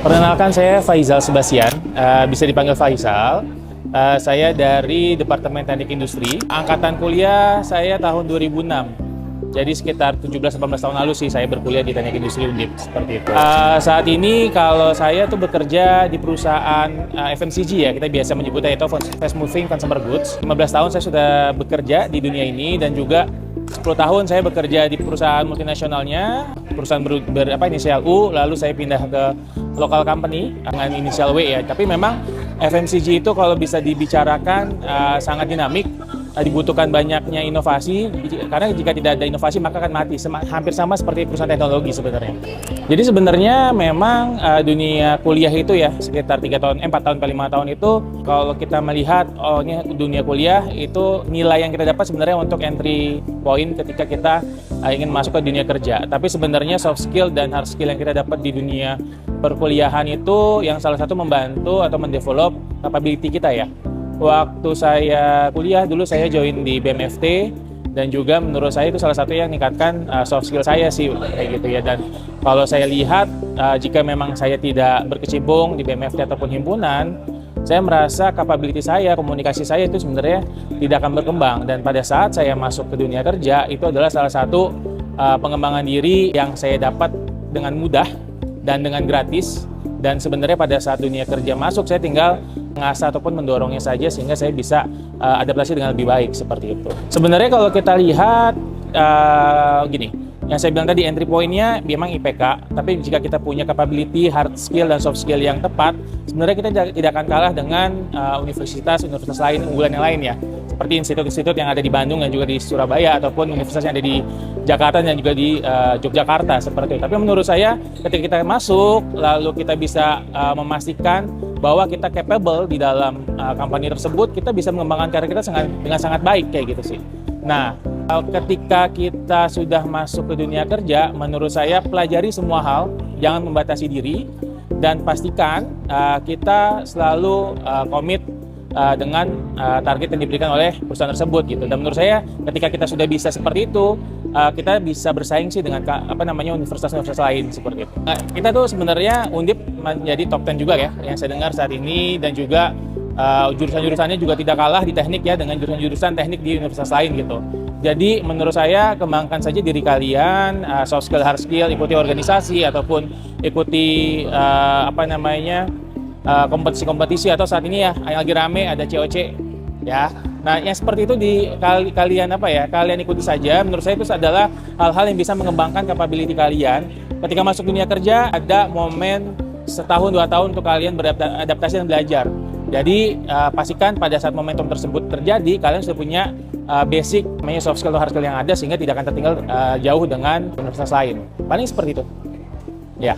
Perkenalkan, saya Faizal Sebastian, bisa dipanggil Faisal. Saya dari Departemen Teknik Industri. Angkatan kuliah saya tahun 2006. Jadi sekitar 17-18 tahun lalu sih saya berkuliah di Teknik Industri Undip, seperti itu. Saat ini kalau saya tuh bekerja di perusahaan FMCG ya, kita biasa menyebutnya itu Fast Moving Consumer Goods. 15 tahun saya sudah bekerja di dunia ini dan juga 10 tahun saya bekerja di perusahaan multinasionalnya, perusahaan inisial U, lalu saya pindah ke local company dengan inisial W ya. Tapi memang FMCG itu kalau bisa dibicarakan sangat dinamik, dibutuhkan banyaknya inovasi, karena jika tidak ada inovasi maka akan mati, hampir sama seperti perusahaan teknologi sebenarnya. Jadi sebenarnya memang dunia kuliah itu ya sekitar 4 tahun ke 5 tahun itu, kalau kita melihat ini dunia kuliah itu nilai yang kita dapat sebenarnya untuk entry point ketika kita ingin masuk ke dunia kerja. Tapi sebenarnya soft skill dan hard skill yang kita dapat di dunia perkuliahan itu yang salah satu membantu atau mendevelop capability kita ya. Waktu saya kuliah dulu saya join di BMFT dan juga menurut saya itu salah satu yang meningkatkan soft skill saya sih kayak gitu ya. Dan kalau saya lihat jika memang saya tidak berkecimpung di BMFT ataupun himpunan, saya merasa capability saya, komunikasi saya itu sebenarnya tidak akan berkembang. Dan pada saat saya masuk ke dunia kerja itu adalah salah satu pengembangan diri yang saya dapat dengan mudah dan dengan gratis. Dan sebenarnya pada saat dunia kerja masuk saya tinggal mengasah ataupun mendorongnya saja sehingga saya bisa adaptasi dengan lebih baik seperti itu. Sebenarnya kalau kita lihat gini, yang saya bilang tadi entry point-nya memang IPK, tapi jika kita punya capability, hard skill dan soft skill yang tepat, sebenarnya kita tidak akan kalah dengan universitas lain, unggulan yang lain ya. Seperti institut-institut yang ada di Bandung dan juga di Surabaya, ataupun universitas yang ada di Jakarta dan juga di Yogyakarta seperti itu. Tapi menurut saya ketika kita masuk, lalu kita bisa memastikan bahwa kita capable di dalam company tersebut, kita bisa mengembangkan karir kita dengan sangat baik kayak gitu sih. Nah, ketika kita sudah masuk ke dunia kerja, menurut saya pelajari semua hal, jangan membatasi diri, dan pastikan kita selalu komit dengan target yang diberikan oleh perusahaan tersebut gitu. Dan menurut saya ketika kita sudah bisa seperti itu, kita bisa bersaing sih dengan universitas-universitas lain seperti itu. Kita tuh sebenarnya Undip menjadi top 10 juga ya yang saya dengar saat ini, dan juga jurusan-jurusannya juga tidak kalah di teknik ya dengan jurusan-jurusan teknik di universitas lain gitu. Jadi menurut saya kembangkan saja diri kalian, soft skill, hard skill, ikuti organisasi ataupun ikuti kompetisi-kompetisi, atau saat ini ya yang lagi rame ada COC ya. Nah, yang seperti itu kalian ikuti saja. Menurut saya itu adalah hal-hal yang bisa mengembangkan capability kalian. Ketika masuk dunia kerja ada momen setahun 2 tahun untuk kalian beradaptasi dan belajar. Jadi pastikan pada saat momentum tersebut terjadi kalian sudah punya basic soft skill atau hard skill yang ada sehingga tidak akan tertinggal jauh dengan universitas lain. Paling seperti itu. Ya.